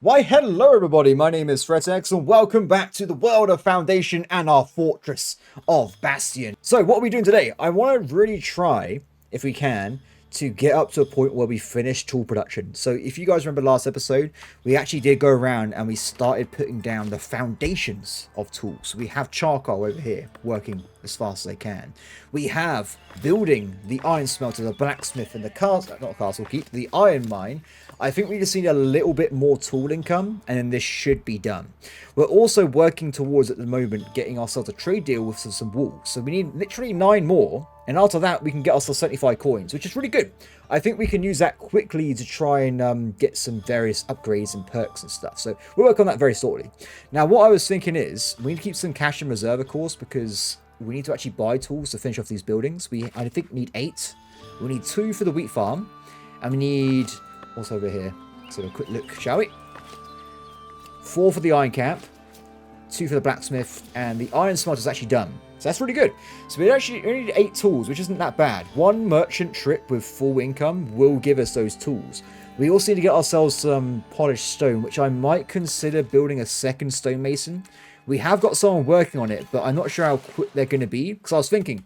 Why, hello everybody, my name is Threatx and welcome back to the world of Foundation and our fortress of Bastion. So what are we doing today? I want to really try, if we can, to get up to a point where we finish tool production. So if you guys remember last episode, we actually did go around and we started putting down the foundations of tools. We have charcoal over here working as fast as they can. We have building the iron smelter, the blacksmith, and the castle keep, the iron mine. I think we just need a little bit more tool income, and then this should be done. We're also working towards, at the moment, getting ourselves a trade deal with some walls. So we need literally 9 more, and after that, we can get ourselves 75 coins, which is really good. I think we can use that quickly to try and get some various upgrades and perks and stuff. So we'll work on that very shortly. Now, what I was thinking is, we need to keep some cash in reserve, of course, because we need to actually buy tools to finish off these buildings. I think, need 8. We need 2 for the wheat farm, and we need... what's over here? Let's have a quick look, shall we? 4 for the iron camp, 2 for the blacksmith, and the iron smelter is actually done. So that's really good. So we actually only need 8 tools, which isn't that bad. 1 merchant trip with full income will give us those tools. We also need to get ourselves some polished stone, which I might consider building a second stonemason. We have got someone working on it, but I'm not sure how quick they're going to be. Because I was thinking,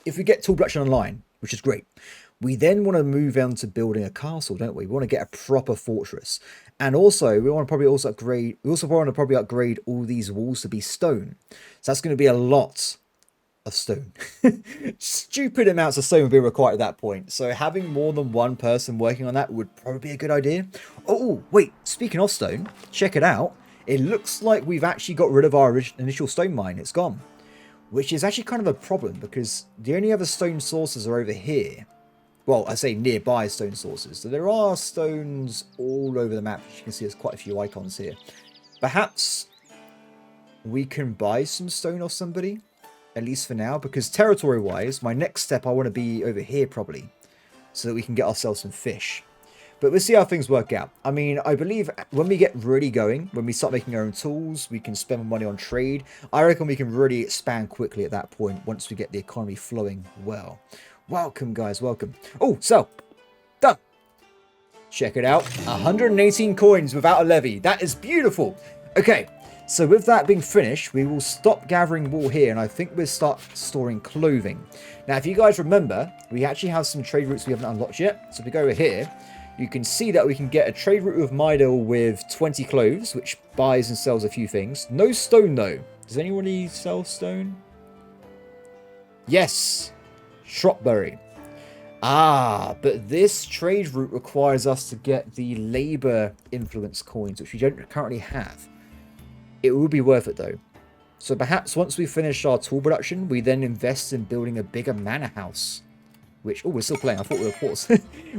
if we get tool production online, which is great, we then want to move on to building a castle, don't we? We want to get a proper fortress. And also, we want to probably also upgrade... we also want to probably upgrade all these walls to be stone. So that's going to be a lot of stone. Stupid amounts of stone will be required at that point. So having more than one person working on that would probably be a good idea. Oh, wait. Speaking of stone, check it out. It looks like we've actually got rid of our initial stone mine. It's gone. Which is actually kind of a problem because the only other stone sources are over here. Well, I say nearby stone sources. So there are stones all over the map. As you can see, there's quite a few icons here. Perhaps we can buy some stone off somebody, at least for now, because territory-wise, my next step, I want to be over here probably, so that we can get ourselves some fish. But we'll see how things work out. I mean, I believe when we get really going, when we start making our own tools, we can spend money on trade. I reckon we can really expand quickly at that point once we get the economy flowing well. Welcome, guys, welcome. Oh, so, done. Check it out. 118 coins without a levy. That is beautiful. Okay, so with that being finished, we will stop gathering wool here, and I think we'll start storing clothing. Now, if you guys remember, we actually have some trade routes we haven't unlocked yet. So if we go over here, you can see that we can get a trade route with Midel with 20 clothes, which buys and sells a few things. No stone, though. Does anybody sell stone? Yes. Shropberry. Ah, but this trade route requires us to get the labor influence coins, which we don't currently have. It will be worth it, though. So perhaps once we finish our tool production, we then invest in building a bigger manor house. Which, oh, we're still playing. I thought we were paused.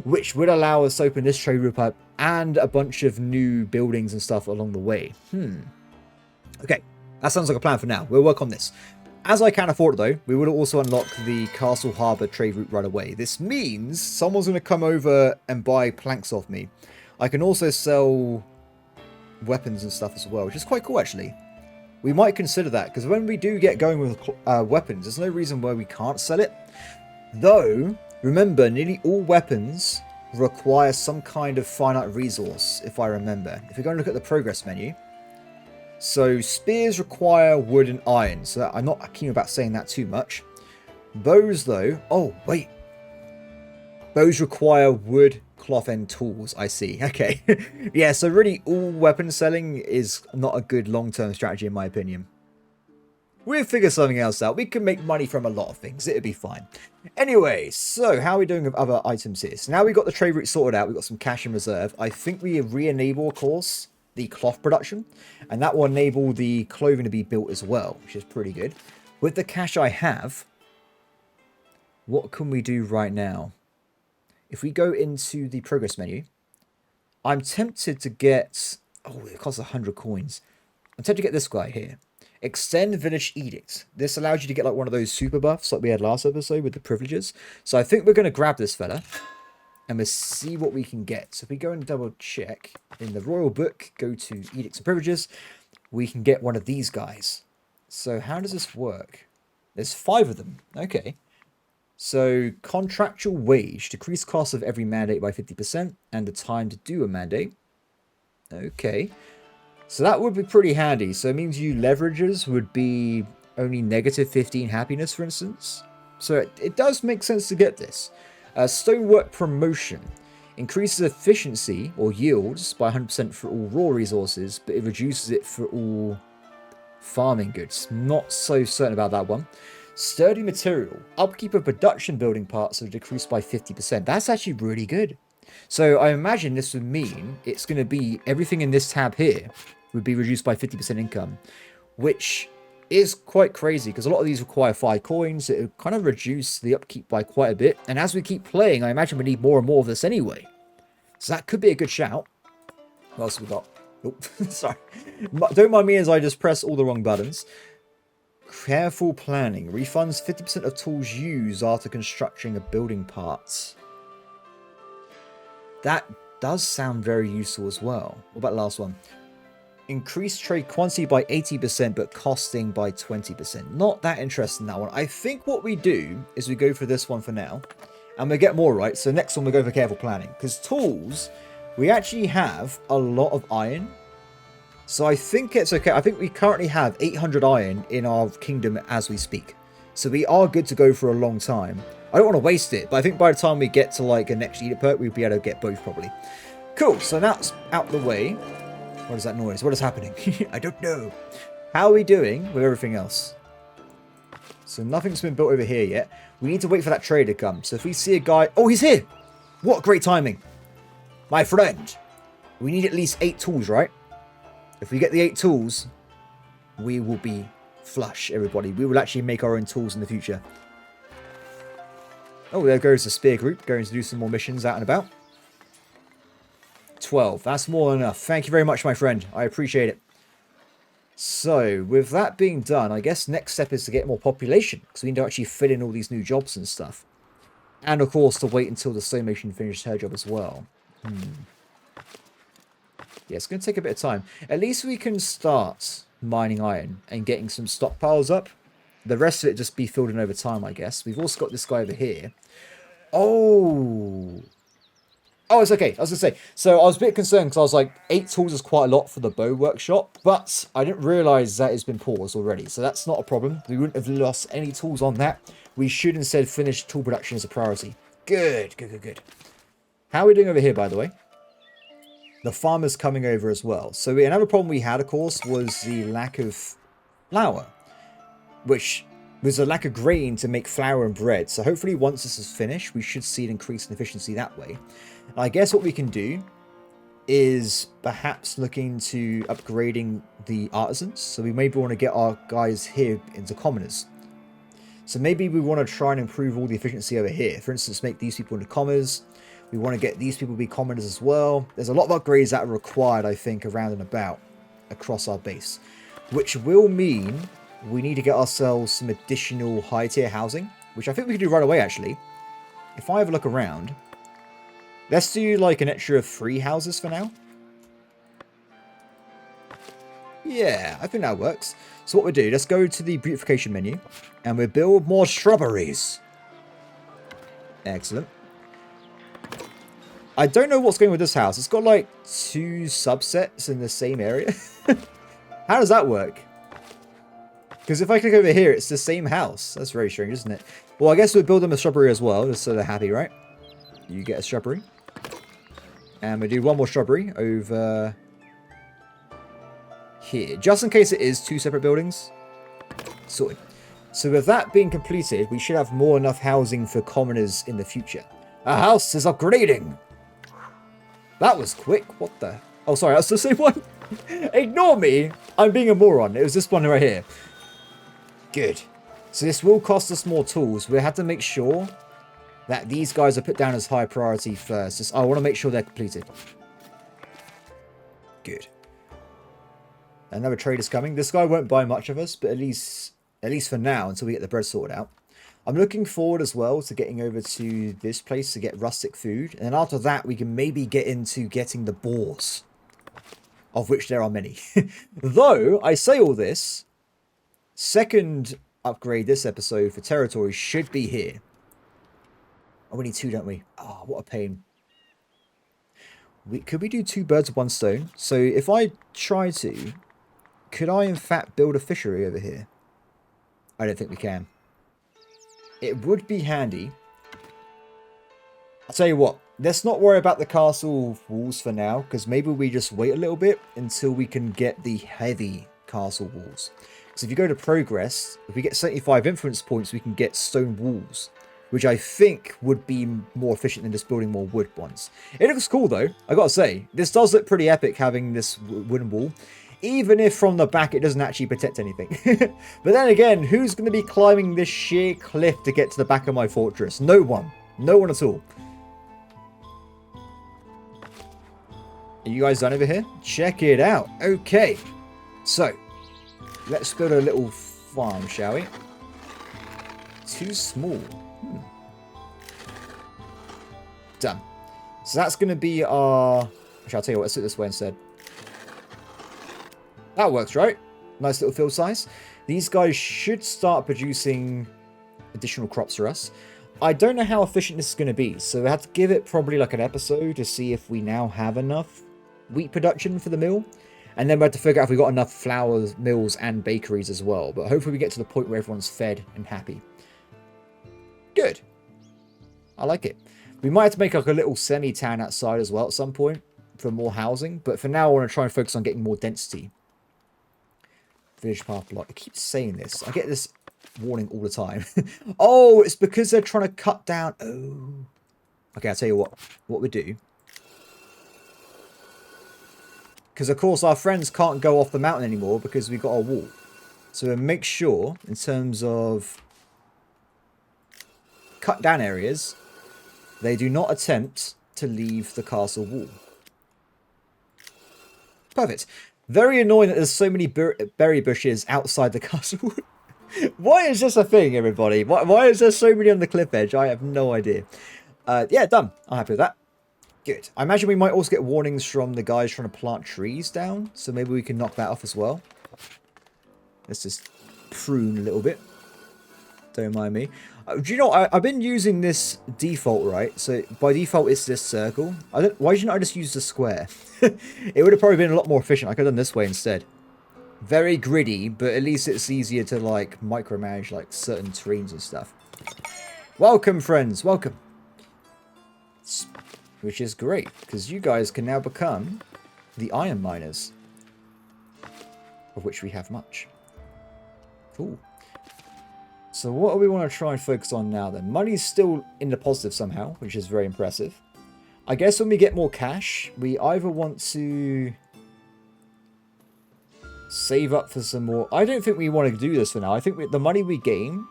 Which would allow us to open this trade route up and a bunch of new buildings and stuff along the way. Okay, that sounds like a plan for now. We'll work on this. As I can afford it, though, we will also unlock the Castle Harbour trade route right away. This means someone's going to come over and buy planks off me. I can also sell weapons and stuff as well, which is quite cool, actually. We might consider that, because when we do get going with weapons, there's no reason why we can't sell it. Though, remember, nearly all weapons require some kind of finite resource, if I remember. If we go and look at the progress menu... so, spears require wood and iron, so I'm not keen about saying that too much. Bows, though... oh, wait. Bows require wood, cloth, and tools, I see. Okay. Yeah, so really all weapon selling is not a good long-term strategy, in my opinion. We'll figure something else out. We can make money from a lot of things. It'll be fine. Anyway, so how are we doing with other items here? So now we've got the trade route sorted out. We've got some cash in reserve. I think we re-enable, of course, the cloth production, and that will enable the clothing to be built as well, which is pretty good. With the cash I have, what can we do right now? If we go into the progress menu, I'm tempted to get... oh, it costs 100 coins. I'm tempted to get this guy here. Extend Village Edict. This allows you to get like one of those super buffs like we had last episode with the privileges. So I think we're going to grab this fella. And we'll see what we can get. So if we go and double check in the Royal Book, go to Edicts and Privileges, we can get one of these guys. So how does this work? There's 5 of them. Okay. So contractual wage, decrease cost of every mandate by 50% and the time to do a mandate. Okay. So that would be pretty handy. So it means you leverages would be only negative 15 happiness, for instance. So it does make sense to get this. Stonework promotion. Increases efficiency or yields by 100% for all raw resources, but it reduces it for all farming goods. Not so certain about that one. Sturdy material. Upkeep of production building parts are decreased by 50%. That's actually really good. So I imagine this would mean it's going to be everything in this tab here would be reduced by 50% income, which is quite crazy because a lot of these require 5 coins. It would kind of reduce the upkeep by quite a bit. And as we keep playing, I imagine we need more and more of this anyway. So that could be a good shout. What else have we got? Oh, sorry. Don't mind me as I just press all the wrong buttons. Careful planning. Refunds 50% of tools used after constructing a building part. That does sound very useful as well. What about the last one? Increase trade quantity by 80%, but costing by 20%. Not that interesting, that one. I think what we do is we go for this one for now. And we get more, right? So next one we go for careful planning. Because tools, we actually have a lot of iron. So I think it's okay. I think we currently have 800 iron in our kingdom as we speak. So we are good to go for a long time. I don't want to waste it, but I think by the time we get to like a next edict perk, we'll be able to get both probably. Cool, so that's out the way. What is that noise? What is happening? I don't know. How are we doing with everything else? So nothing's been built over here yet. We need to wait for that trader to come. So if we see a guy... Oh, he's here! What great timing. My friend. We need at least 8 tools, right? If we get the 8 tools, we will be flush, everybody. We will actually make our own tools in the future. Oh, there goes the spear group. Going to do some more missions out and about. 12. That's more than enough. Thank you very much, my friend. I appreciate it. So, with that being done, I guess next step is to get more population. Because we need to actually fill in all these new jobs and stuff. And, of course, to wait until the Stonemason finishes her job as well. Yeah, it's going to take a bit of time. At least we can start mining iron and getting some stockpiles up. The rest of it just be filled in over time, I guess. We've also got this guy over here. Oh, it's okay. I was going to say, so I was a bit concerned because I was like, 8 tools is quite a lot for the bow workshop, but I didn't realize that it's been paused already. So that's not a problem. We wouldn't have lost any tools on that. We should instead finish tool production as a priority. Good. How are we doing over here, by the way? The farmer's coming over as well. So another problem we had, of course, was the lack of flour, which was a lack of grain to make flour and bread. So hopefully once this is finished, we should see an increase in efficiency that way. And I guess what we can do is perhaps look into upgrading the artisans. So we maybe want to get our guys here into commoners. So maybe we want to try and improve all the efficiency over here. For instance, make these people into commoners. We want to get these people to be commoners as well. There's a lot of upgrades that are required, I think, around and about across our base. Which will mean we need to get ourselves some additional high tier housing. Which I think we can do right away, actually. If I have a look around. Let's do like an extra 3 houses for now. Yeah, I think that works. So what we do, let's go to the beautification menu. And we build more shrubberies. Excellent. I don't know what's going on with this house. It's got like 2 subsets in the same area. How does that work? Because if I click over here, it's the same house. That's very strange, isn't it? Well, I guess we'll build them a shrubbery as well, just so they're happy, right? You get a shrubbery. And we do one more shrubbery over here. Just in case it is 2 separate buildings. Sorted. So with that being completed, we should have more enough housing for commoners in the future. Our house is upgrading. That was quick. What the? Oh, sorry. That's the same one. Ignore me. I'm being a moron. It was this one right here. Good. So this will cost us more tools. We have to make sure that these guys are put down as high priority first. Just, I want to make sure they're completed. Good. Another trader's coming. This guy won't buy much of us, but at least for now, until we get the bread sorted out. I'm looking forward as well to getting over to this place to get rustic food. And then after that, we can maybe get into getting the boars. Of which there are many. Though, I say all this, second upgrade this episode for territory should be here. Oh, we need 2, don't we? Oh, what a pain. Could we do 2 birds with 1 stone? So if I try to, could I in fact build a fishery over here? I don't think we can. It would be handy. I'll tell you what, let's not worry about the castle walls for now, because maybe we just wait a little bit until we can get the heavy castle walls. Because if you go to progress, if we get 75 influence points, we can get stone walls, which I think would be more efficient than just building more wood ones. It looks cool though, I gotta say. This does look pretty epic having this wooden wall, even if from the back it doesn't actually protect anything. But then again, who's going to be climbing this sheer cliff to get to the back of my fortress? No one. No one at all. Are you guys done over here? Check it out. Okay. So, let's build a little farm, shall we? Too small. Done. So that's going to be our... Actually, I'll tell you what, let's do it this way instead. That works, right? Nice little field size. These guys should start producing additional crops for us. I don't know how efficient this is going to be, so we have to give it probably like an episode to see if we now have enough wheat production for the mill. And then we have to figure out if we got enough flour mills and bakeries as well. But hopefully we get to the point where everyone's fed and happy. Good. I like it. We might have to make like a little semi-town outside as well at some point for more housing. But for now, I want to try and focus on getting more density. Village path block. I keep saying this. I get this warning all the time. Oh, it's because they're trying to cut down. Oh. Okay, I'll tell you what we do. Because, of course, our friends can't go off the mountain anymore because we've got our wall. So we'll make sure, in terms of cut down areas, they do not attempt to leave the castle wall. Perfect. Very annoying that there's so many berry bushes outside the castle. Why is this a thing, everybody? Why is there so many on the cliff edge? I have no idea. Yeah, done. I'm happy with that. Good. I imagine we might also get warnings from the guys trying to plant trees down. So maybe we can knock that off as well. Let's just prune a little bit. Don't mind me. Do you know, I've been using this default, right? So by default, it's this circle. Why didn't I just use the square? It would have probably been a lot more efficient. I could have done this way instead. Very gritty, but at least it's easier to like micromanage like certain terrains and stuff. Welcome, friends. Welcome. Which is great, because you guys can now become the iron miners, of which we have much. Cool. So what do we want to try and focus on now then? Money's still in the positive somehow, which is very impressive. I guess when we get more cash, we either want to save up for some more... I don't think we want to do this for now. I think the money we gain,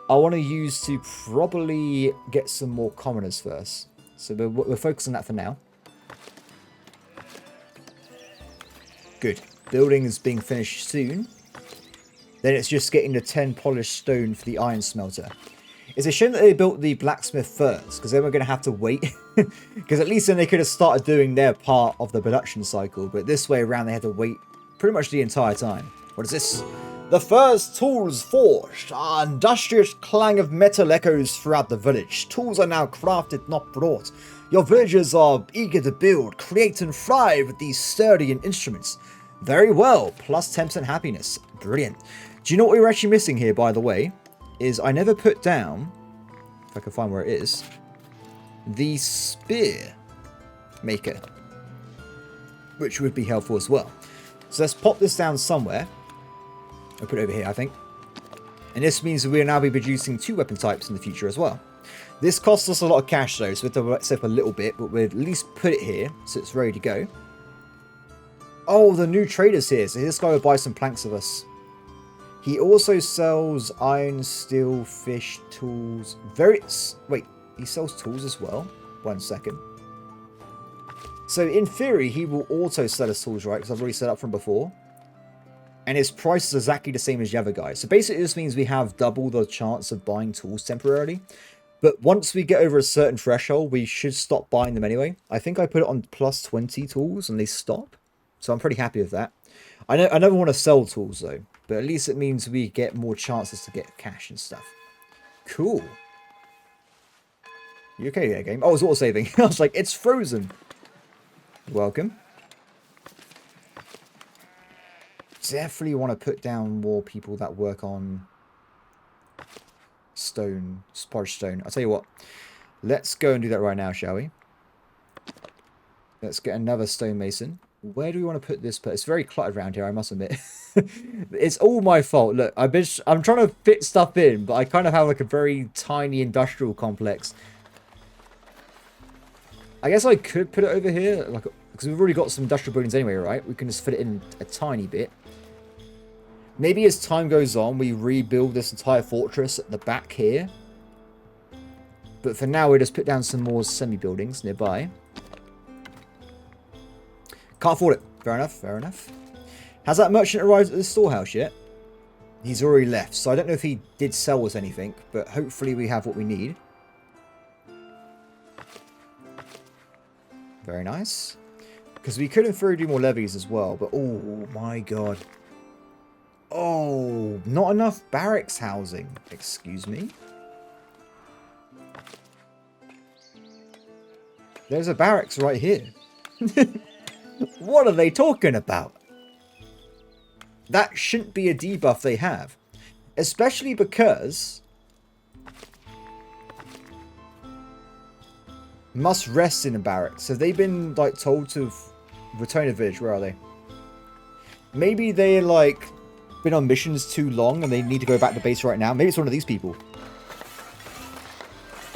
I want to use to probably get some more commoners first. So we're focused on that for now. Good. Building is being finished soon. Then it's just getting the 10 polished stone for the iron smelter. It's a shame that they built the blacksmith first, because then we're going to have to wait. Because at least then they could have started doing their part of the production cycle. But this way around, they had to wait pretty much the entire time. What is this? The first tools forged. An industrious clang of metal echoes throughout the village. Tools are now crafted, not brought. Your villagers are eager to build, create and thrive with these sturdy instruments. Very well. Plus 10% happiness. Brilliant. Do you know what we were actually missing here, by the way? Is I never put down, if I can find where it is, the spear maker. Which would be helpful as well. So let's pop this down somewhere. I'll put it over here, I think. And this means that we'll now be producing 2 weapon types in the future as well. This costs us a lot of cash though, so we have to save a little bit, but we'll at least put it here so it's ready to go. Oh, the new trader's here, so this guy will buy some planks of us. He also sells iron, steel, fish, tools. Wait, he sells tools as well? 1 second. So in theory, he will auto sell us tools, right? Because I've already set up from before. And his price is exactly the same as the other guy. So basically this means we have double the chance of buying tools temporarily. But once we get over a certain threshold, we should stop buying them anyway. I think I put it on plus 20 tools and they stop. So I'm pretty happy with that. I never want to sell tools though. But at least it means we get more chances to get cash and stuff. Cool. You okay there, game? Oh, it's auto-saving. I was like, it's frozen. Welcome. Definitely want to put down more people that work on stone, polished stone. I'll tell you what. Let's go and do that right now, shall we? Let's get another stonemason. Where do we want to put this? It's very cluttered around here, I must admit. It's all my fault. Look, I'm trying to fit stuff in, but I kind of have like a very tiny industrial complex. I guess I could put it over here, like, because we've already got some industrial buildings anyway, right? We can just fit it in a tiny bit. Maybe as time goes on, we rebuild this entire fortress at the back here. But for now, we'll just put down some more semi-buildings nearby. Can't afford it. Fair enough, fair enough. Has that merchant arrived at the storehouse yet? He's already left, so I don't know if he did sell us anything, but hopefully we have what we need. Very nice. Because we could in theory do more levies as well, but oh my god. Oh, not enough barracks housing. Excuse me. There's a barracks right here. What are they talking about? That shouldn't be a debuff they have. Especially because... must rest in a barracks. Have they been, like, told to return to the village? Where are they? Maybe they're, like, been on missions too long and they need to go back to base right now. Maybe it's one of these people.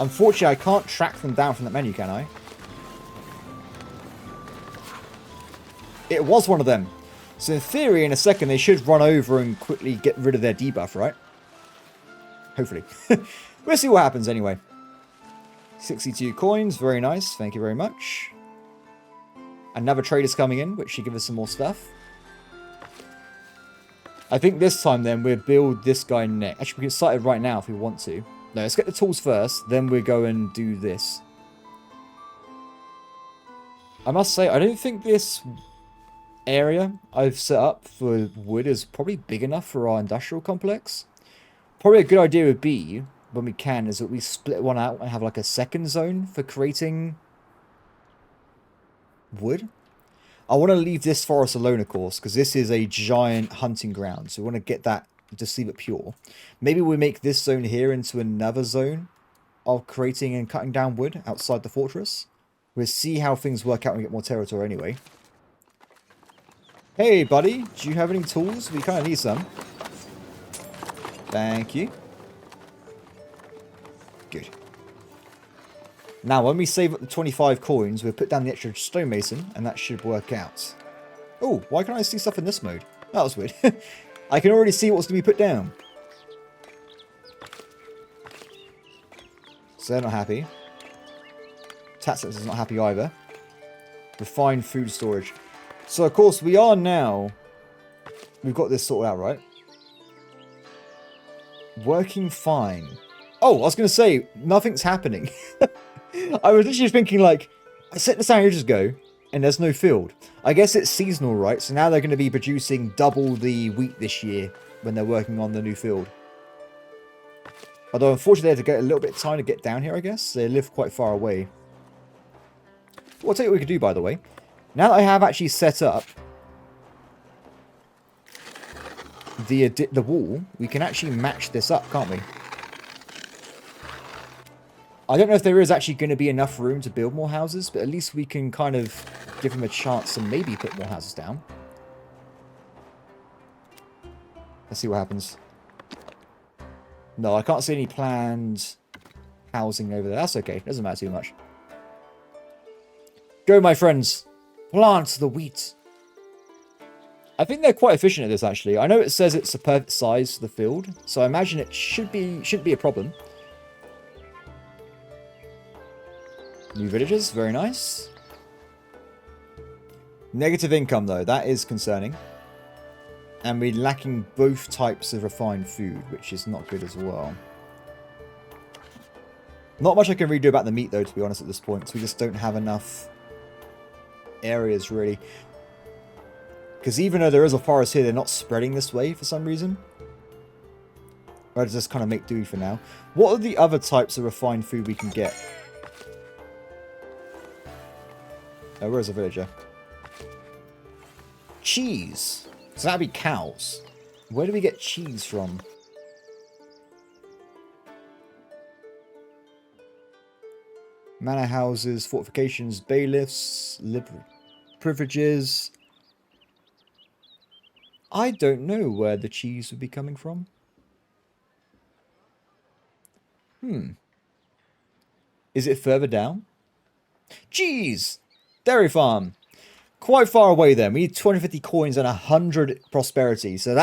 Unfortunately, I can't track them down from that menu, can I? It was one of them. So in theory, in a second, they should run over and quickly get rid of their debuff, right? Hopefully. We'll see what happens anyway. 62 coins. Very nice. Thank you very much. Another trader's coming in, which should give us some more stuff. I think this time, then, we'll build this guy next. Actually, we can get started right now if we want to. No, let's get the tools first. Then we'll go and do this. I must say, I don't think this area I've set up for wood is probably big enough for our industrial complex. Probably a good idea would be, when we can, is that we split one out and have like a second zone for creating wood. I want to leave this forest alone, of course, because this is a giant hunting ground, so we want to get that, just leave it pure. Maybe we make this zone here into another zone of creating and cutting down wood outside the fortress. We'll see how things work out when we get more territory anyway. Hey, buddy, do you have any tools? We kind of need some. Thank you. Good. Now, when we save up the 25 coins, we'll put down the extra stonemason, and that should work out. Oh, why can't I see stuff in this mode? That was weird. I can already see what's going to be put down. So they're not happy. Threatx is not happy either. Refined food storage. So, of course, we are now... we've got this sorted out, right? Working fine. Oh, I was going to say, nothing's happening. I was literally thinking, like, I set this down ages ago, and there's no field. I guess it's seasonal, right? So now they're going to be producing double the wheat this year when they're working on the new field. Although, unfortunately, they had to get a little bit of time to get down here, I guess. They live quite far away. Well, I'll tell you what we could do, by the way. Now that I have actually set up the wall, we can actually match this up, can't we? I don't know if there is actually going to be enough room to build more houses, but at least we can kind of give them a chance to maybe put more houses down. Let's see what happens. No, I can't see any planned housing over there. That's okay. Doesn't matter too much. Go, my friends. Plant the wheat. I think they're quite efficient at this, actually. I know it says it's a perfect size for the field, so I imagine it shouldn't be a problem. New villagers, very nice. Negative income, though. That is concerning. And we're lacking both types of refined food, which is not good as well. Not much I can really do about the meat, though, to be honest, at this point. So we just don't have enough areas, really. Because even though there is a forest here, they're not spreading this way for some reason. Or does just kind of make do for now. What are the other types of refined food we can get? Oh, where's the villager? Cheese. So that'd be cows. Where do we get cheese from? Manor houses, fortifications, bailiffs, privileges. I don't know where the cheese would be coming from. Is it further down? Cheese! Dairy farm. Quite far away then. We need 250 coins and 100 prosperity. So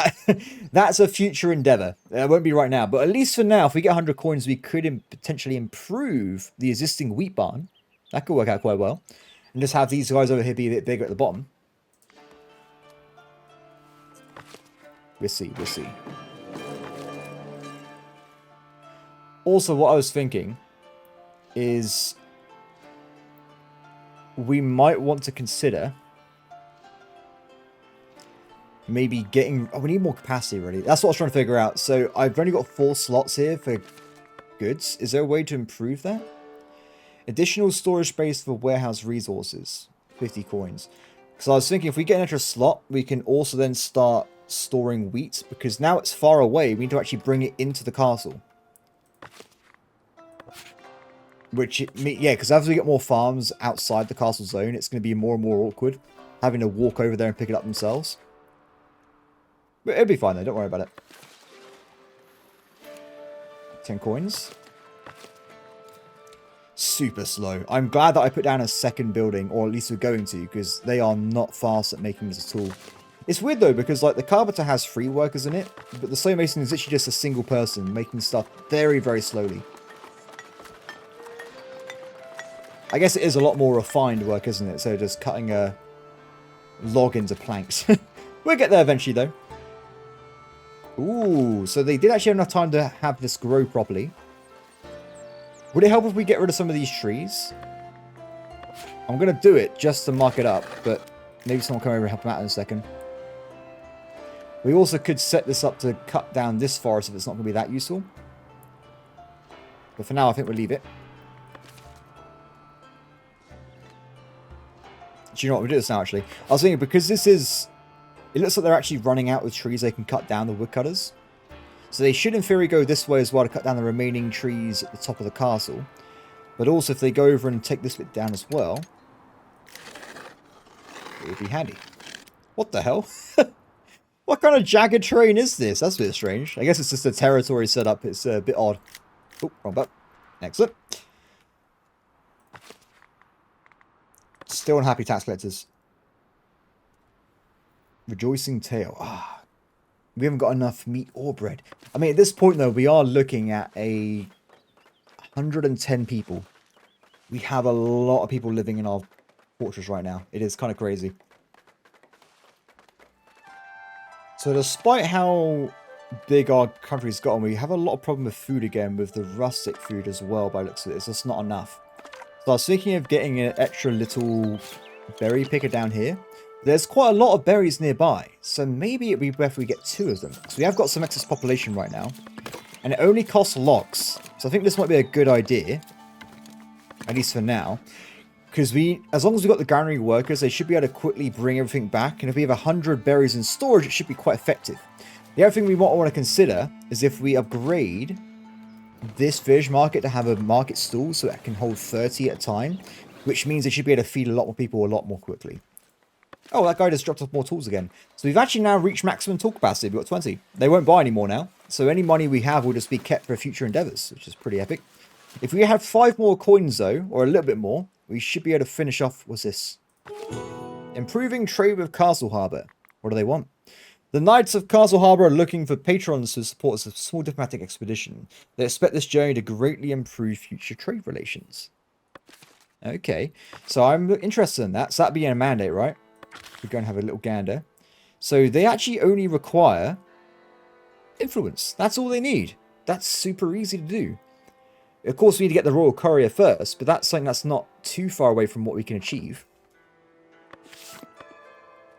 that's a future endeavor. It won't be right now. But at least for now, if we get 100 coins, we could potentially improve the existing wheat barn. That could work out quite well. And just have these guys over here be a bit bigger at the bottom. We'll see. We'll see. Also, what I was thinking is we might want to consider maybe getting... Oh, we need more capacity, really. That's what I was trying to figure out. So I've only got 4 slots here for goods. Is there a way to improve that? Additional storage space for warehouse resources. 50 coins. So I was thinking if we get an extra slot, we can also then start storing wheat. Because now it's far away. We need to actually bring it into the castle. Which, yeah, because as we get more farms outside the castle zone, it's going to be more and more awkward having to walk over there and pick it up themselves. But it'll be fine though, don't worry about it. 10 coins. Super slow. I'm glad that I put down a second building, or at least we're going to, because they are not fast at making this at all. It's weird though, because like the carpenter has 3 workers in it, but the stonemason is literally just a single person making stuff very, very slowly. I guess it is a lot more refined work, isn't it? So just cutting a log into planks. We'll get there eventually, though. Ooh, so they did actually have enough time to have this grow properly. Would it help if we get rid of some of these trees? I'm going to do it just to mark it up, but maybe someone will come over and help them out in a second. We also could set this up to cut down this forest if it's not going to be that useful. But for now, I think we'll leave it. Do you know what? We'll do this now, actually. I was thinking, because this is... It looks like they're actually running out with trees they can cut down, the woodcutters. So they should, in theory, go this way as well to cut down the remaining trees at the top of the castle. But also, if they go over and take this bit down as well, it would be handy. What the hell? What kind of jagged terrain is this? That's a bit strange. I guess it's just a territory setup. It's a bit odd. Oh, wrong button. Excellent. Still unhappy tax collectors. Rejoicing tale. Ah, we haven't got enough meat or bread. I mean, at this point, though, we are looking at 110 people. We have a lot of people living in our fortress right now. It is kind of crazy. So despite how big our country's gotten, we have a lot of problem with food again, with the rustic food as well, by the looks of it. It's just not enough. So I was thinking of getting an extra little berry picker down here. There's quite a lot of berries nearby, so maybe it'd be better if we get 2 of them. So we have got some excess population right now, and it only costs logs. So I think this might be a good idea, at least for now. Because as long as we've got the granary workers, they should be able to quickly bring everything back. And if we have 100 berries in storage, it should be quite effective. The other thing we might want to consider is if we upgrade this fish market to have a market stall so it can hold 30 at a time, which means they should be able to feed a lot more people a lot more quickly. Oh, that guy just dropped off more tools again. So we've actually now reached maximum tool capacity. We've got 20. They won't buy any more now. So any money we have will just be kept for future endeavors, which is pretty epic. If we have 5 more coins, though, or a little bit more, we should be able to finish off. What's this? Improving trade with Castle Harbour. What do they want? The Knights of Castle Harbour are looking for patrons to support a small diplomatic expedition. They expect this journey to greatly improve future trade relations. Okay, so I'm interested in that. So that'd be a mandate, right? We're going to have a little gander. So they actually only require influence. That's all they need. That's super easy to do. Of course, we need to get the Royal Courier first, but that's something that's not too far away from what we can achieve.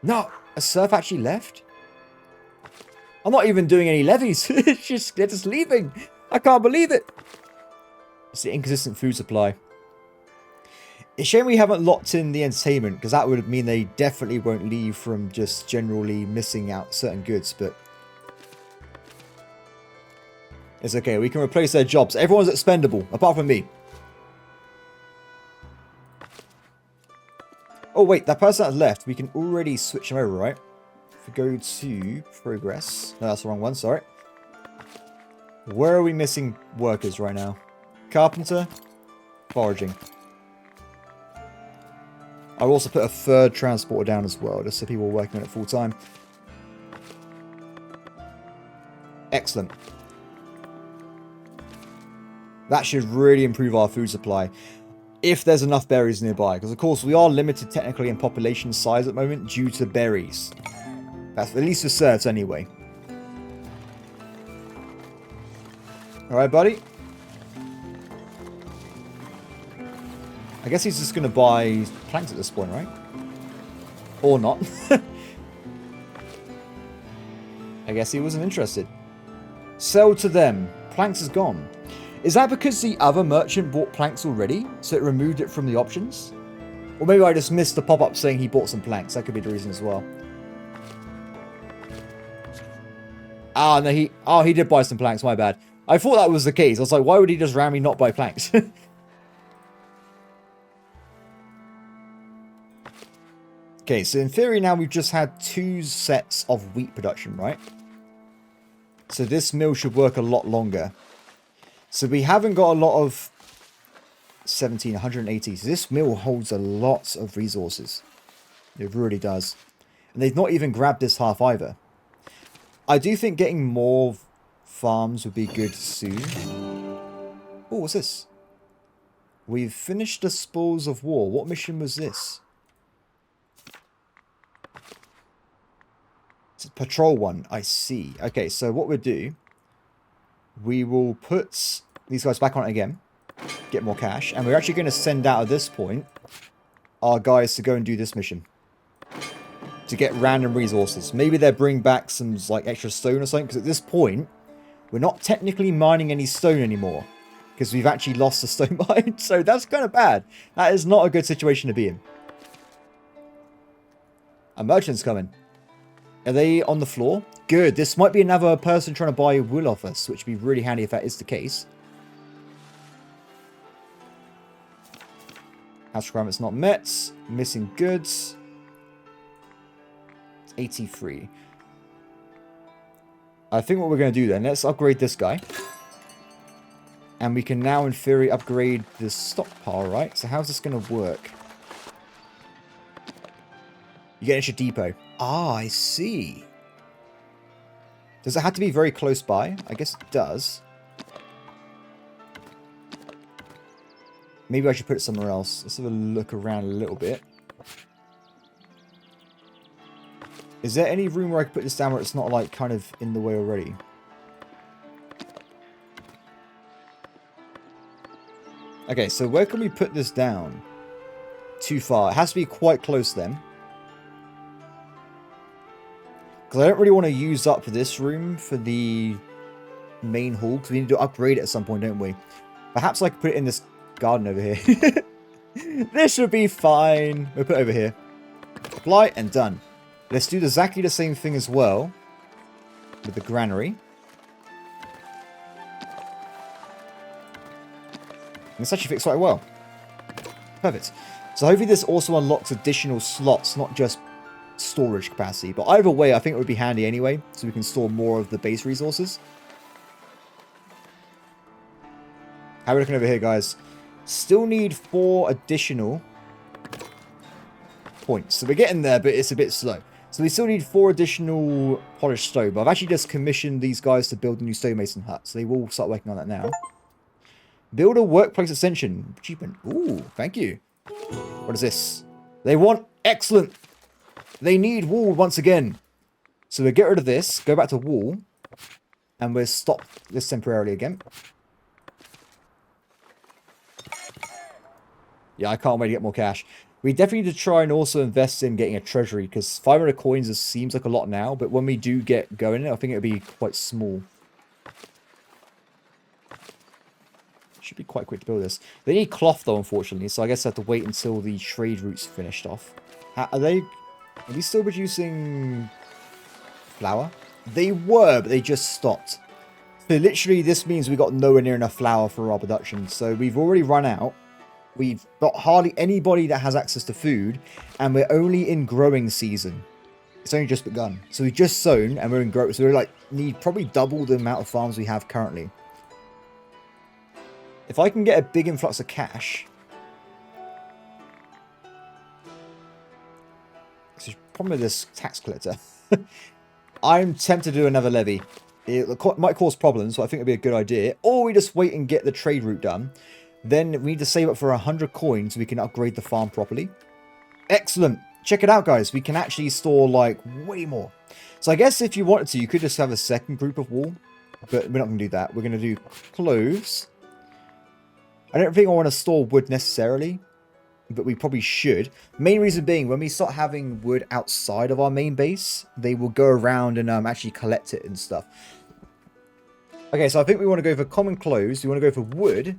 No, a serf actually left? I'm not even doing any levies. They're just leaving. I can't believe it. It's the inconsistent food supply. It's a shame we haven't locked in the entertainment, because that would mean they definitely won't leave from just generally missing out certain goods, but it's okay. We can replace their jobs. Everyone's expendable, apart from me. Oh, wait, that person that left, we can already switch them over, right? If we go to progress. No, that's the wrong one, sorry. Where are we missing workers right now? Carpenter, foraging. I'll also put a third transporter down as well, just so people are working on it full time. Excellent. That should really improve our food supply. If there's enough berries nearby. Because, of course, we are limited technically in population size at the moment due to berries. That's at least for certs anyway. Alright, buddy. I guess he's just going to buy planks at this point, right? Or not. I guess he wasn't interested. Sell to them. Planks is gone. Is that because the other merchant bought planks already? So it removed it from the options? Or maybe I just missed the pop-up saying he bought some planks. That could be the reason as well. Ah, no, he did buy some planks. My bad. I thought that was the case. I was like, why would he just randomly not buy planks? Okay, so in theory now we've just had 2 sets of wheat production, right? So this mill should work a lot longer. So we haven't got a lot of 180. So this mill holds a lot of resources. It really does. And they've not even grabbed this half either. I do think getting more farms would be good soon. Oh, what's this? We've finished the spoils of war. What mission was this? It's a patrol one. I see. Okay, so what we'll do, we will put these guys back on it again, get more cash, and we're actually going to send out at this point our guys to go and do this mission to get random resources. Maybe they'll bring back some like extra stone or something, because at this point we're not technically mining any stone anymore because we've actually lost the stone mine. So that's kind of bad. That is not a good situation to be in. A merchant's coming. Are they on the floor? Good. This might be another person trying to buy wool off us, which would be really handy if that is the case. House requirements not met. Missing goods. 83. I think what we're going to do then, let's upgrade this guy. And we can now, in theory, upgrade the stockpile, right? So how's this going to work? You get an extra depot. Ah, I see. Does it have to be very close by? I guess it does. Maybe I should put it somewhere else. Let's have a look around a little bit. Is there any room where I can put this down where it's not, like, kind of in the way already? Okay, so where can we put this down? Too far. It has to be quite close then. Because I don't really want to use up this room for the main hall, because we need to upgrade it at some point, don't we? Perhaps I could put it in this garden over here. This should be fine. We'll put it over here. Apply, and done. Let's do exactly the same thing as well with the granary. And this actually fits quite well. Perfect. So hopefully this also unlocks additional slots, not just storage capacity. But either way, I think it would be handy anyway, so we can store more of the base resources. How are we looking over here, guys? Still need 4 additional points. So we're getting there, but it's a bit slow. So we still need 4 additional polished stone. But I've actually just commissioned these guys to build a new stonemason hut. So they will start working on that now. Build a workplace extension. Achievement. Ooh, thank you. What is this? They want... Excellent. They need wool once again. So we'll get rid of this. Go back to wool. And we'll stop this temporarily again. Yeah, I can't wait to get more cash. We definitely need to try and also invest in getting a treasury, because 500 coins seems like a lot now, but when we do get going, I think it'll be quite small. Should be quite quick to build this. They need cloth though, unfortunately, so I guess I have to wait until the trade route's finished off. Are they still producing flour? They were, but they just stopped. So literally this means we got nowhere near enough flour for our production. So we've already run out. We've got hardly anybody that has access to food, and we're only in growing season. It's only just begun. So we've just sown and we're in growth. So we're like, need probably double the amount of farms we have currently. If I can get a big influx of cash. This is probably this tax collector. I'm tempted to do another levy. It might cause problems, but I think it'd be a good idea. Or we just wait and get the trade route done. Then we need to save up for 100 coins so we can upgrade the farm properly. Excellent. Check it out, guys. We can actually store, like, way more. So I guess if you wanted to, you could just have a second group of wool. But we're not going to do that. We're going to do clothes. I don't think I want to store wood necessarily. But we probably should. Main reason being, when we start having wood outside of our main base, they will go around and actually collect it and stuff. Okay, so I think we want to go for common clothes. We want to go for wood.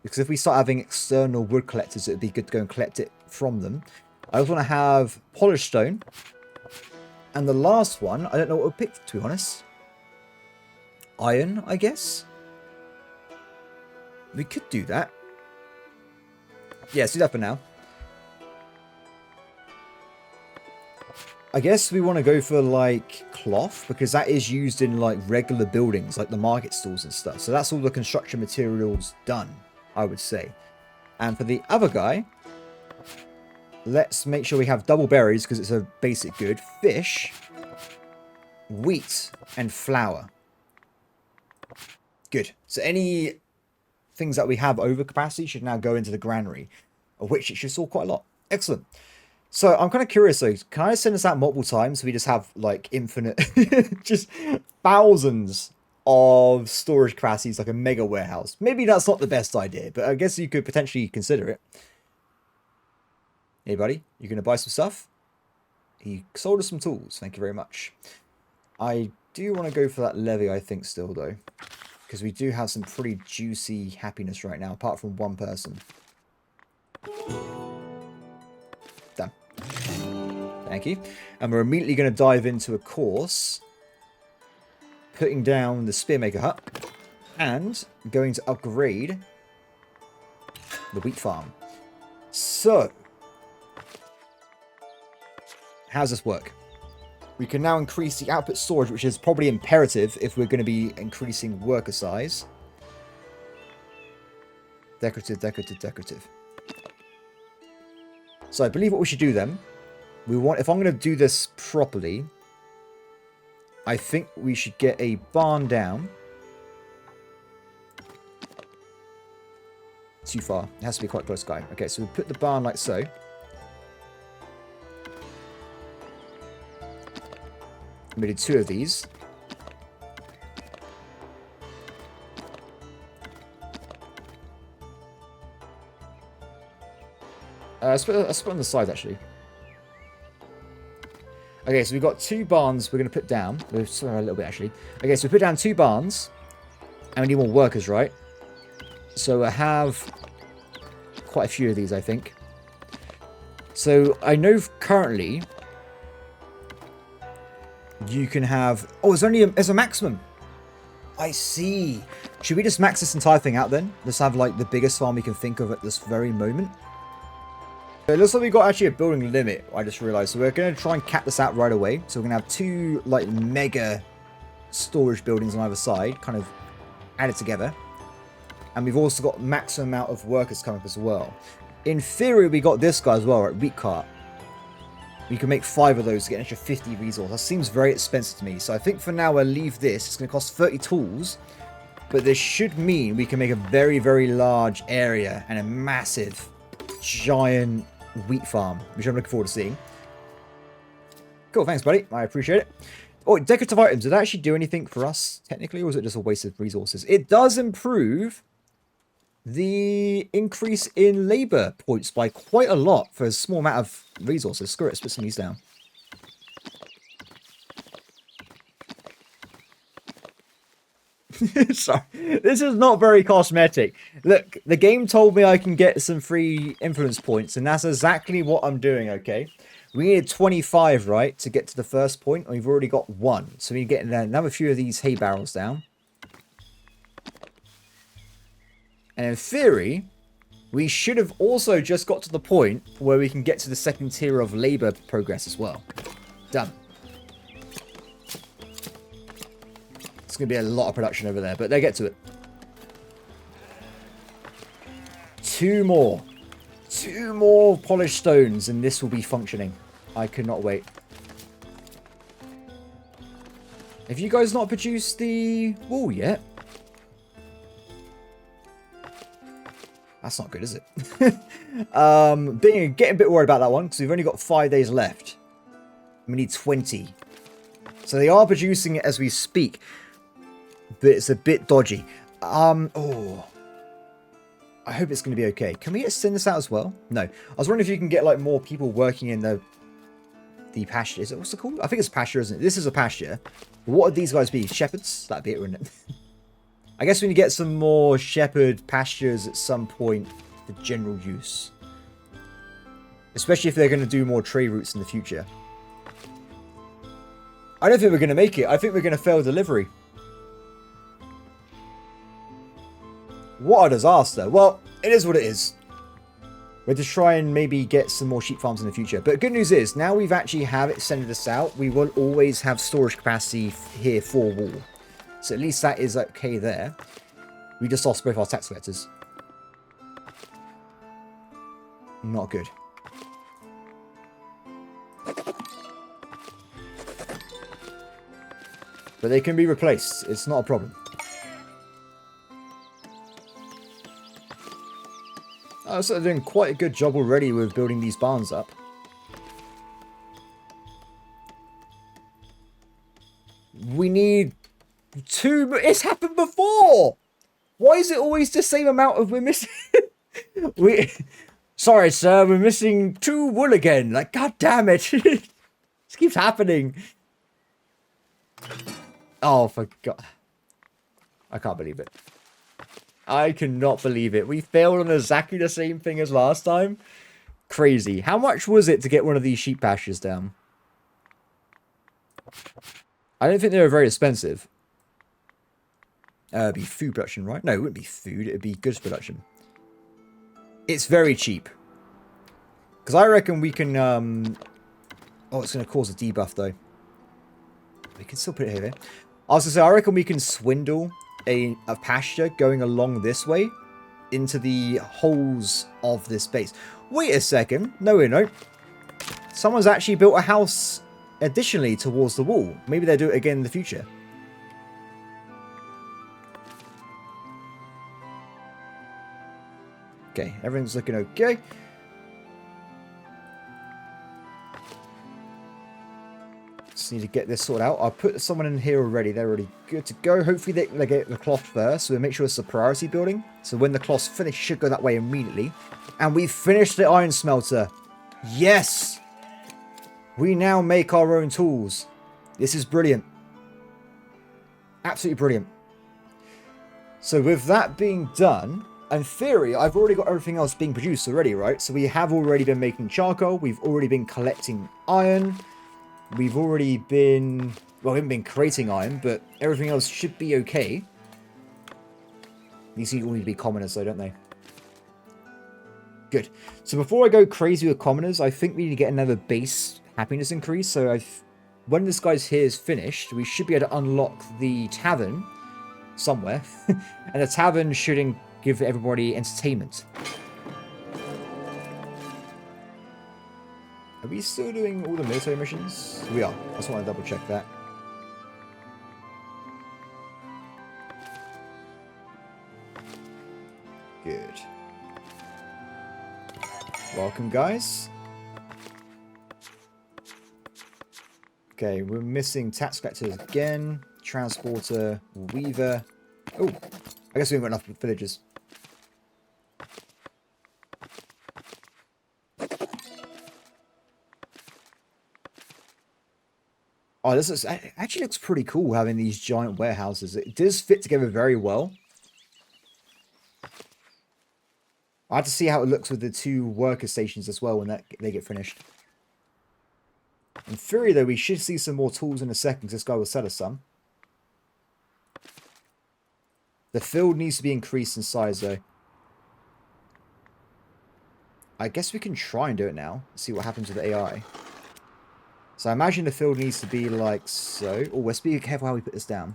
Because if we start having external wood collectors, it would be good to go and collect it from them. I also want to have polished stone. And the last one, I don't know what we'll pick, to be honest. Iron, I guess. We could do that. Yeah, let's do that for now. I guess we want to go for, like, cloth, because that is used in, like, regular buildings, like the market stalls and stuff. So that's all the construction materials done, I would say. And for the other guy, let's make sure we have double berries, because it's a basic good. Fish, wheat, and flour. Good. So any things that we have over capacity should now go into the granary, of which it should store quite a lot. Excellent. So I'm kind of curious though, can I send this out multiple times so we just have like infinite, just thousands of storage capacities, like a mega warehouse? Maybe that's not the best idea, but I guess you could potentially consider it. Hey buddy, you gonna buy some stuff? He sold us some tools, thank you very much. I do want to go for that levy, I think, still though, because we do have some pretty juicy happiness right now, apart from one person. Done. Thank you. And we're immediately going to dive into a course, putting down the Spearmaker Hut, and going to upgrade the wheat farm. So, how does this work? We can now increase the output storage, which is probably imperative if we're going to be increasing worker size. Decorative, decorative, decorative. So I believe what we should do then, if I'm going to do this properly, I think we should get a barn down. Too far. It has to be quite close, guy. Okay, so we put the barn like so. We did 2 of these. Let's put on the side, actually. Okay, so we've got 2 barns we're going to put down. Sorry, a little bit, actually. Okay, so we put down 2 barns. And we need more workers, right? So I have quite a few of these, I think. So I know currently you can have... Oh, there's a maximum. I see. Should we just max this entire thing out then? Let's have like the biggest farm we can think of at this very moment. It looks like we've got actually a building limit, I just realized. So we're going to try and cap this out right away. So we're going to have 2 like mega storage buildings on either side, kind of added together. And we've also got maximum amount of workers coming up as well. In theory, we got this guy as well, right? Wheat cart. We can make 5 of those to get an extra 50 resource. That seems very expensive to me. So I think for now, we'll leave this. It's going to cost 30 tools. But this should mean we can make a very, very large area and a massive, giant wheat farm, which I'm looking forward to seeing. Cool, thanks, buddy. I appreciate it. Oh, decorative items. Did that actually do anything for us, technically? Or was it just a waste of resources? It does improve the increase in labor points by quite a lot for a small amount of resources. Screw it, let's put some of these down. Sorry, this is not very cosmetic. Look, the game told me I can get some free influence points, and that's exactly what I'm doing, okay? We needed 25, right, to get to the first point, and we've already got 1. So we need to get another few of these hay barrels down. And in theory, we should have also just got to the point where we can get to the second tier of labor progress as well. Done. It's going to be a lot of production over there, but they get to it. 2 more. 2 more polished stones, and this will be functioning. I could not wait. Have you guys not produced the wall yet? That's not good, is it? Getting a bit worried about that one, because we've only got 5 days left. We need 20. So they are producing it as we speak. But it's a bit dodgy. Oh. I hope it's going to be okay. Can we extend this out as well? No. I was wondering if you can get, like, more people working in the pasture. Is it, what's it called? I think it's pasture, isn't it? This is a pasture. But what would these guys be? Shepherds? That'd be it, wouldn't it? I guess we need to get some more shepherd pastures at some point for general use. Especially if they're going to do more trade routes in the future. I don't think we're going to make it. I think we're going to fail delivery. What a disaster. Well, it is what it is. We're to try and maybe get some more sheep farms in the future. But good news is, now we've actually extended this out, we will always have storage capacity here for wool. So at least that is okay there. We just lost both our tax collectors. Not good. But they can be replaced. It's not a problem. So they're doing quite a good job already with building these barns up. We need 2... It's happened before! Why is it always the same amount of we're missing? Sorry, sir, we're missing 2 wool again. Like, god damn it. This keeps happening. Oh, for God. I can't believe it. I cannot believe it. We failed on exactly the same thing as last time. Crazy. How much was it to get one of these sheep pastures down? I don't think they were very expensive. It'd be food production, right? No, it wouldn't be food. It'd be goods production. It's very cheap. Because I reckon we can... Oh, it's going to cause a debuff, though. We can still put it here. I was going to say, I reckon we can swindle a pasture going along this way into the holes of this base. Wait a second. No, no. Someone's actually built a house additionally towards the wall. Maybe they'll do it again in the future. Okay, everything's looking okay. Just need to get this sorted out. I'll put someone in here already. They're already good to go. Hopefully they get the cloth first. So we'll make sure it's a priority building. So when the cloth's finished, should go that way immediately. And we've finished the iron smelter. Yes! We now make our own tools. This is brilliant. Absolutely brilliant. So with that being done, in theory, I've already got everything else being produced already, right? So we have already been making charcoal. We've already been collecting iron. We've already been... Well, we haven't been creating iron, but everything else should be okay. These all need to be commoners, though, don't they? Good. So before I go crazy with commoners, I think we need to get another base happiness increase. So when this guy's here is finished, we should be able to unlock the tavern somewhere. And the tavern should give everybody entertainment. Are we still doing all the military missions? We are. I just want to double check that. Good. Welcome, guys. Okay, we're missing tax collectors again. Transporter, weaver. Oh, I guess we haven't got enough villagers. Oh, this is actually looks pretty cool having these giant warehouses. It does fit together very well. I have to see how it looks with the 2 worker stations as well when they get finished. In theory, though, we should see some more tools in a second because this guy will sell us some. The field needs to be increased in size, though. I guess we can try and do it now. See what happens with the AI. So I imagine the field needs to be like so. Oh, let's be careful how we put this down.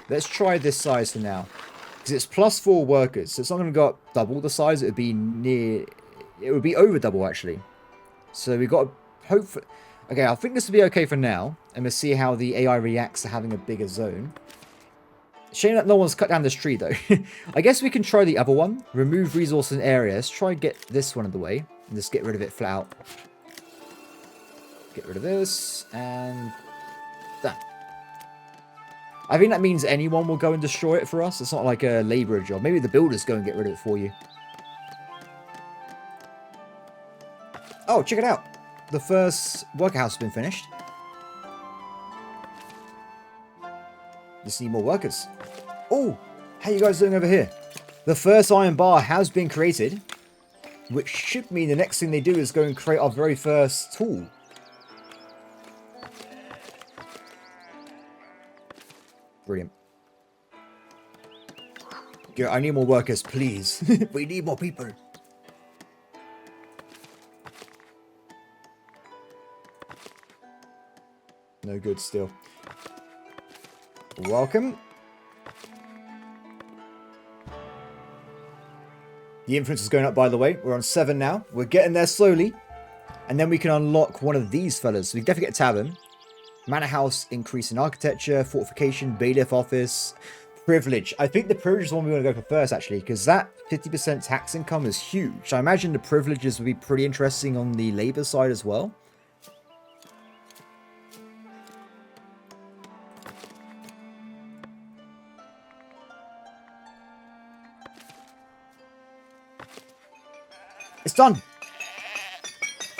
Let's try this size for now. Because it's +4 workers. So it's not going to go up double the size. It would be near... It would be over double, actually. So we've got to hope for... Okay, I think this will be okay for now. And we'll see how the AI reacts to having a bigger zone. Shame that no one's cut down this tree, though. I guess we can try the other one. Remove resources and areas. Try and get this one in the way. And just get rid of it flat out. Get rid of this. And... that. I think that means anyone will go and destroy it for us. It's not like a labourer job. Maybe the builders go and get rid of it for you. Oh, check it out. The first worker house has been finished. Just need more workers. Oh, how you guys doing over here? The first iron bar has been created, which should mean the next thing they do is go and create our very first tool. Brilliant. Yeah, I need more workers, please. We need more people. No good still. Welcome. The influence is going up, by the way. We're on 7 now. We're getting there slowly. And then we can unlock one of these fellas. So we can definitely get a tavern. Manor house, increase in architecture, fortification, bailiff office, privilege. I think the privilege is the one we want to go for first, actually, because that 50% tax income is huge. I imagine the privileges would be pretty interesting on the labor side as well. It's done.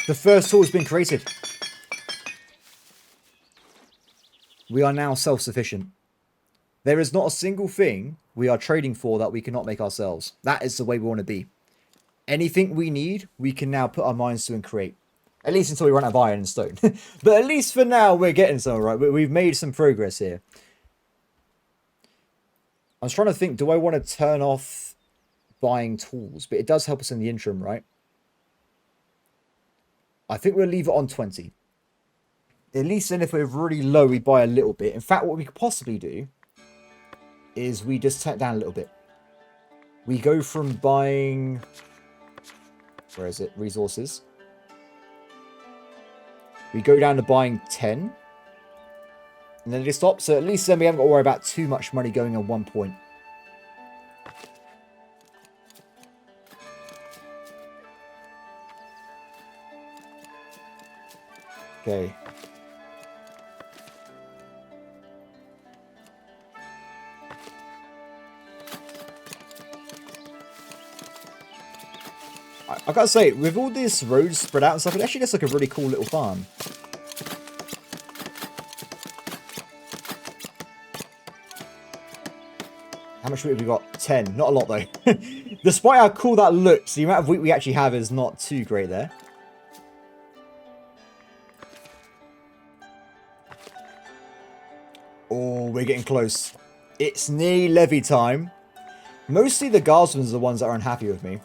The first tool has been created. We are now self-sufficient. There is not a single thing we are trading for that we cannot make ourselves. That is the way we want to be. Anything we need, we can now put our minds to and create. At least until we run out of iron and stone. But at least for now, we're getting somewhere, right? We've made some progress here. I was trying to think, do I want to turn off buying tools? But it does help us in the interim, right? I think we'll leave it on 20. At least then if we're really low, we buy a little bit. In fact, what we could possibly do is we just turn it down a little bit. We go from buying... Where is it? Resources. We go down to buying 10. And then it stops. So at least then we haven't got to worry about too much money going on one point. Okay. I gotta say, with all these roads spread out and stuff, it actually looks like a really cool little farm. How much wheat have we got? 10. Not a lot, though. Despite how cool that looks, the amount of wheat we actually have is not too great there. Oh, we're getting close. It's nearly levy time. Mostly the guardsmen are the ones that are unhappy with me.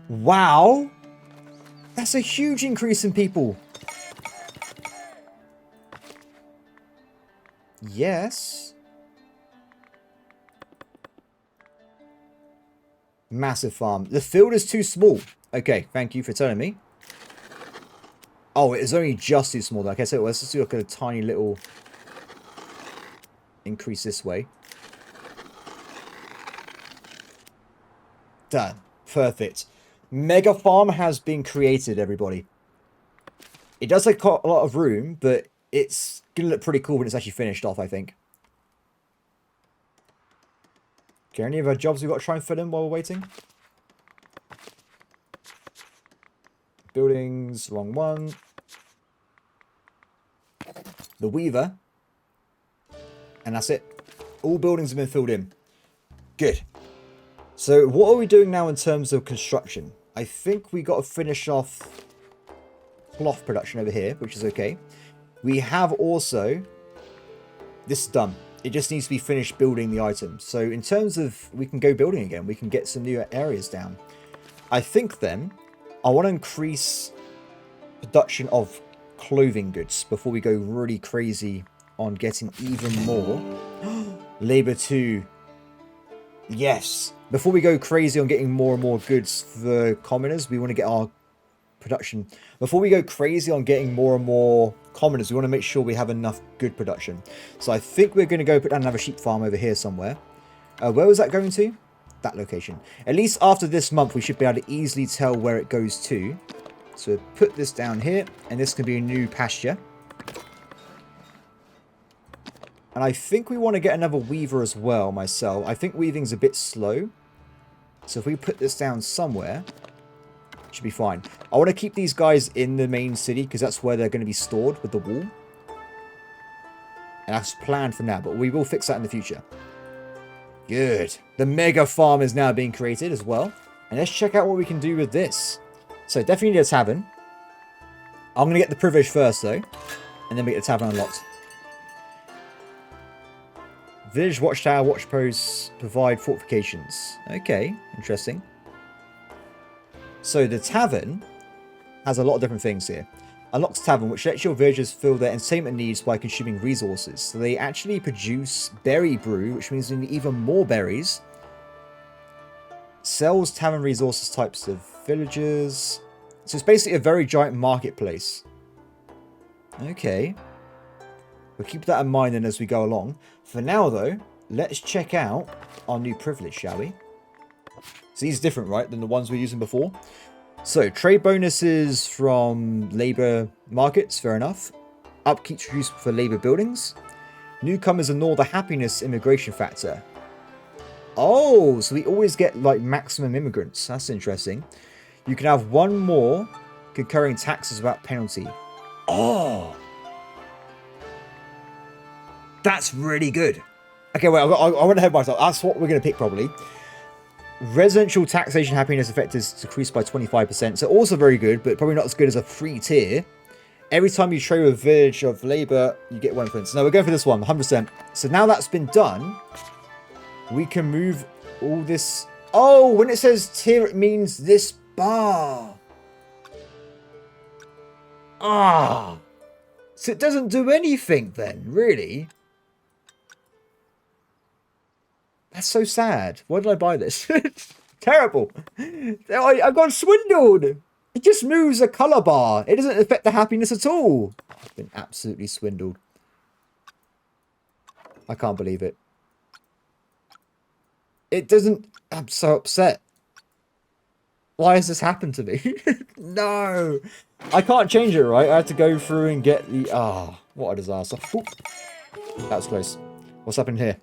Wow! That's a huge increase in people. Yes. Massive farm. The field is too small. Okay, thank you for telling me. Oh, it is only just too small. Okay, so let's just do like a tiny little increase this way. Done. Perfect. Mega farm has been created, everybody. It does take a lot of room, but it's going to look pretty cool when it's actually finished off, I think. Okay, any of our jobs we've got to try and fill in while we're waiting? Buildings, wrong one. The Weaver. And that's it. All buildings have been filled in. Good. So what are we doing now in terms of construction? I think we got to finish off cloth production over here, which is okay. We have also... This is done. It just needs to be finished building the items. So in terms of... We can go building again. We can get some new areas down. I think then... I want to increase production of clothing goods before we go really crazy on getting even more. Labor 2. Yes. Before we go crazy on getting more and more goods for commoners, we want to get our production. Before we go crazy on getting more and more commoners, we want to make sure we have enough good production. So I think we're going to go put down another sheep farm over here somewhere. Where was that going to? That location. At least after this month, we should be able to easily tell where it goes to. So put this down here, and this can be a new pasture. And I think we want to get another weaver as well, myself. I think weaving's a bit slow. So if we put this down somewhere, it should be fine. I want to keep these guys in the main city, because that's where they're going to be stored with the wool. And that's planned for now, but we will fix that in the future. Good. The mega farm is now being created as well. And let's check out what we can do with this. So definitely need a tavern. I'm going to get the privilege first though. And then we get the tavern unlocked. Village watchtower, watch posts provide fortifications. Okay, interesting. So the tavern has a lot of different things here. Unlocks tavern, which lets your villagers fill their entertainment needs by consuming resources. So they actually produce berry brew, which means we need even more berries. Sells tavern resources types of villagers. So it's basically a very giant marketplace. Okay. We'll keep that in mind then as we go along. For now though, let's check out our new privilege, shall we? So these are different, right, than the ones we were using before. So, trade bonuses from labour markets, fair enough. Upkeep reduced for labour buildings. Newcomers ignore the happiness immigration factor. Oh, so we always get, like, maximum immigrants. That's interesting. You can have one more concurring taxes without penalty. Oh! That's really good. Okay, wait, I want to head myself. That's what we're going to pick, probably. Residential taxation happiness effect is decreased by 25%. So also very good, but probably not as good as a free tier. Every time you trade with village of labor, you get 1 point. So no, we're going for this one, 100%. So now that's been done, we can move all this. Oh, when it says tier, it means this bar. Ah. So it doesn't do anything then, really? That's so sad. Why did I buy this? Terrible. I got swindled. It just moves a colour bar. It doesn't affect the happiness at all. I've been absolutely swindled. I can't believe it. It doesn't... I'm so upset. Why has this happened to me? No. I can't change it, right? I have to go through and get the... Ah, what a disaster. Ooh. That was close. What's happened here?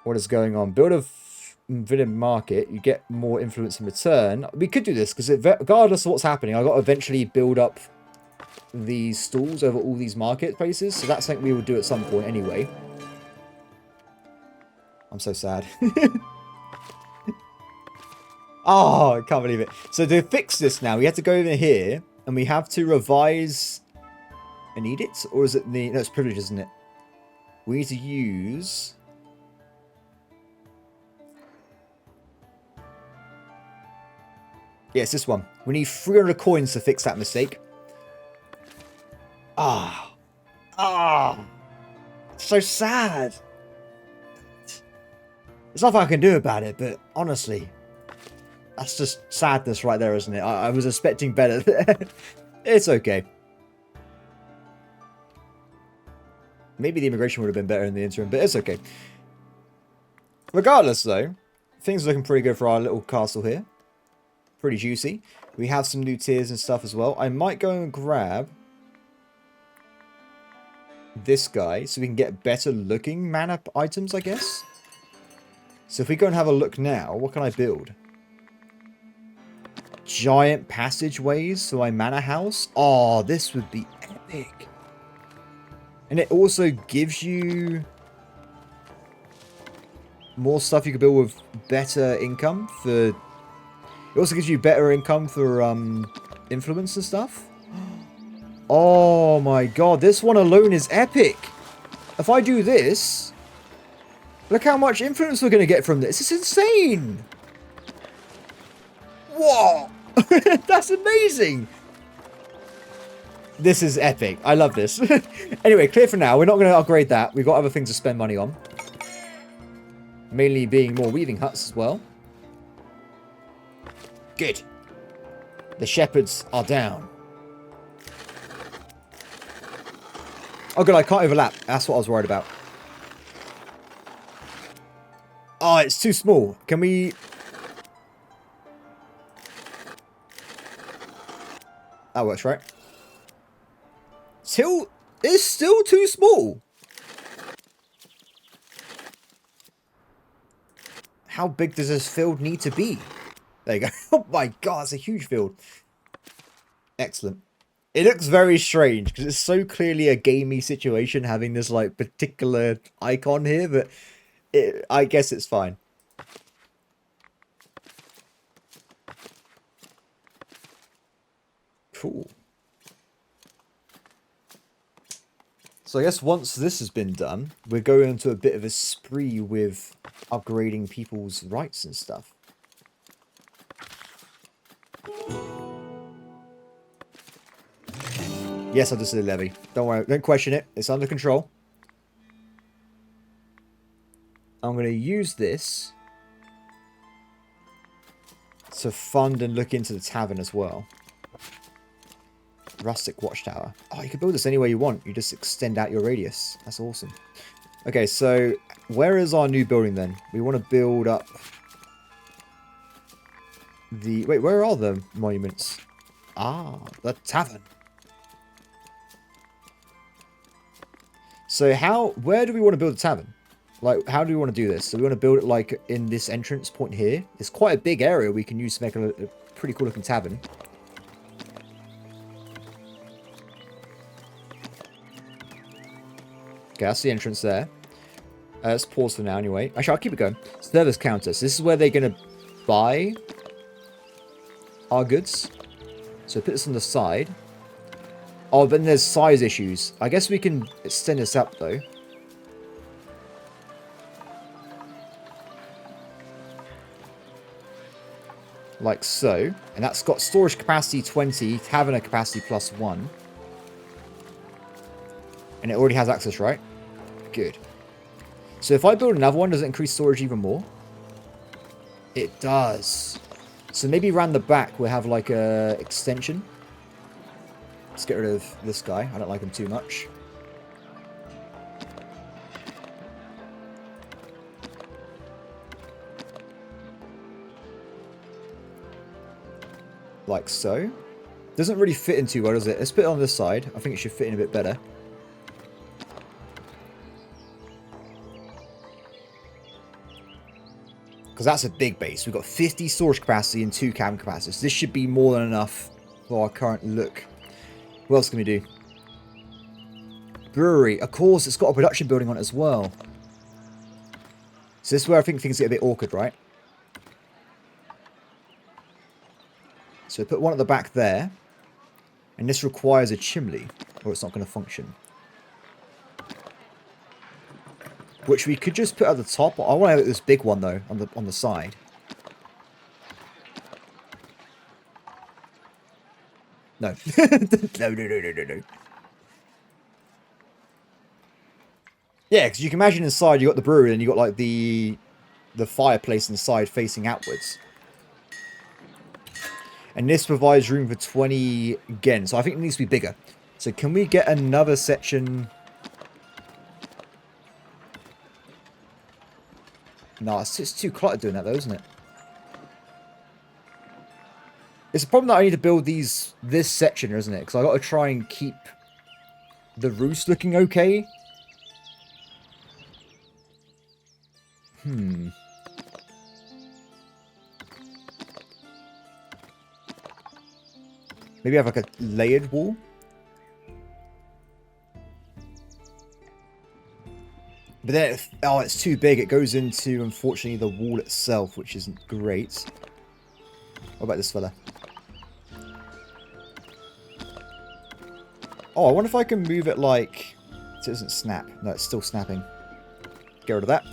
What is going on? Build a villain market. You get more influence in return. We could do this because regardless of what's happening, I got to eventually build up these stalls over all these marketplaces. So that's something we will do at some point anyway. I'm so sad. Oh, I can't believe it. So to fix this now, we have to go over here and we have to revise an edict, or is it the... No, it's privilege, isn't it? We need to use... Yeah, it's this one. We need 300 coins to fix that mistake. Ah. Ah. So sad. There's nothing I can do about it, but honestly, that's just sadness right there, isn't it? I was expecting better. It's okay. Maybe the immigration would have been better in the interim, but it's okay. Regardless, though, things are looking pretty good for our little castle here. Pretty juicy. We have some new tiers and stuff as well. I might go and grab this guy so we can get better looking mana items, I guess. So if we go and have a look now, what can I build? Giant passageways to my manor house? Oh, this would be epic. And it also gives you more stuff you can build with better income for... It also gives you better income for influence and stuff. Oh my god, this one alone is epic. If I do this, look how much influence we're going to get from this. It's insane. Whoa. That's amazing. This is epic. I love this. Anyway, clear for now. We're not going to upgrade that. We've got other things to spend money on. Mainly being more weaving huts as well. Good. The shepherds are down. Oh good, I can't overlap. That's what I was worried about. Oh, it's too small. Can we... That works, right? It's still too small. How big does this field need to be? There you go. Oh my god, it's a huge field. Excellent. It looks very strange because it's so clearly a gamey situation having this like particular icon here, but I guess it's fine. Cool. So I guess once this has been done, we're going into a bit of a spree with upgrading people's rights and stuff. Yes, I just did a levy. Don't worry, don't question it. It's under control. I'm going to use this to fund and look into the tavern as well. Rustic watchtower. Oh, you can build this anywhere you want. You just extend out your radius. That's awesome. Okay, so where is our new building then? We want to build up the... Wait, where are the monuments? Ah, the tavern. So where do we want to build a tavern? Like, how do we want to do this? So we want to build it like in this entrance point here. It's quite a big area we can use to make a pretty cool looking tavern. Okay, that's the entrance there. Let's pause for now anyway. Actually, I'll keep it going. Service counter. So this is where they're going to buy our goods. So put this on the side. Oh, but then there's size issues. I guess we can extend this up though. Like so. And that's got storage capacity 20, tavern capacity +1. And it already has access, right? Good. So if I build another one, does it increase storage even more? It does. So maybe around the back we'll have like a extension. Let's get rid of this guy. I don't like him too much. Like so. Doesn't really fit in too well, does it? Let's put it on this side. I think it should fit in a bit better. Because that's a big base. We've got 50 storage capacity and 2 cabin capacities. This should be more than enough for our current look. What else can we do? Brewery. Of course, it's got a production building on it as well. So this is where I think things get a bit awkward, right? So put one at the back there. And this requires a chimney, or it's not going to function. Which we could just put at the top. I want to have this big one though, on the side. No. No. Yeah, because you can imagine inside you got the brewery and you got like the fireplace inside facing outwards. And this provides room for 20 again. So I think it needs to be bigger. So can we get another section? No, it's too cluttered doing that though, isn't it? It's a problem that I need to build this section, isn't it? Because I got to try and keep the roof's looking okay. Maybe have like a layered wall. But then, oh, it's too big. It goes into, unfortunately, the wall itself, which isn't great. What about this fella? Oh, I wonder if I can move it like... So it doesn't snap. No, it's still snapping. Get rid of that.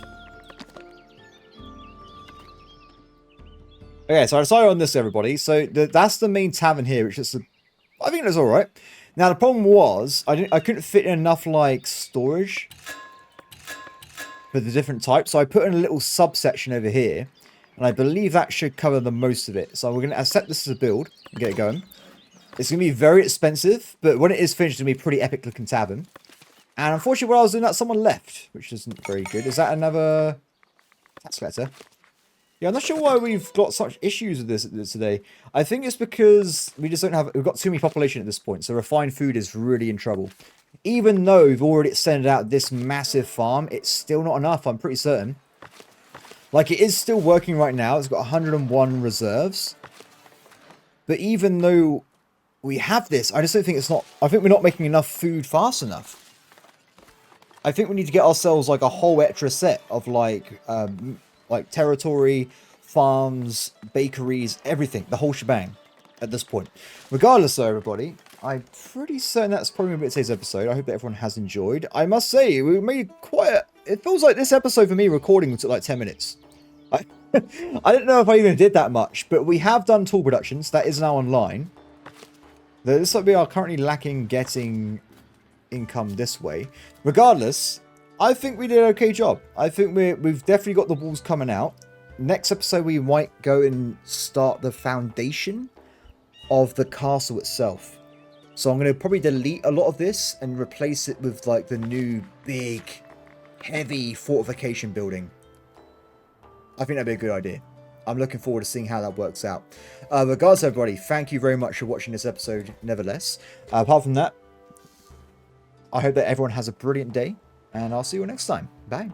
Okay, so I decided on this, everybody. So that's the main tavern here, which is, I think it's all right. Now the problem was I couldn't fit in enough like storage for the different types, so I put in a little subsection over here, and I believe that should cover the most of it. So we're gonna accept this as a build and get it going. It's gonna be very expensive, but when it is finished, it's gonna be a pretty epic looking tavern. And unfortunately, while I was doing that, someone left, which isn't very good. Is that another tax letter? Yeah, I'm not sure why we've got such issues with this today. I think it's because we just don't have... We've got too many population at this point, so refined food is really in trouble. Even though we've already extended out this massive farm, it's still not enough, I'm pretty certain. Like, it is still working right now. It's got 101 reserves. But even though we have this, I just don't think it's not... I think we're not making enough food fast enough. I think we need to get ourselves, like, a whole extra set of, like territory, farms, bakeries, everything, the whole shebang at this point. Regardless though, everybody, I'm pretty certain that's probably a bit of today's episode. I hope that everyone has enjoyed. I must say, we made quite a... It feels like this episode for me recording took like 10 minutes. I don't know if I even did that much, but we have done tool productions. That is now online. This like we are currently lacking getting income this way. Regardless, I think we did an okay job. I think we've definitely got the walls coming out. Next episode, we might go and start the foundation of the castle itself. So I'm going to probably delete a lot of this and replace it with like the new big, heavy fortification building. I think that'd be a good idea. I'm looking forward to seeing how that works out. Regardless, everybody, thank you very much for watching this episode, nevertheless. Apart from that, I hope that everyone has a brilliant day. And I'll see you next time. Bye.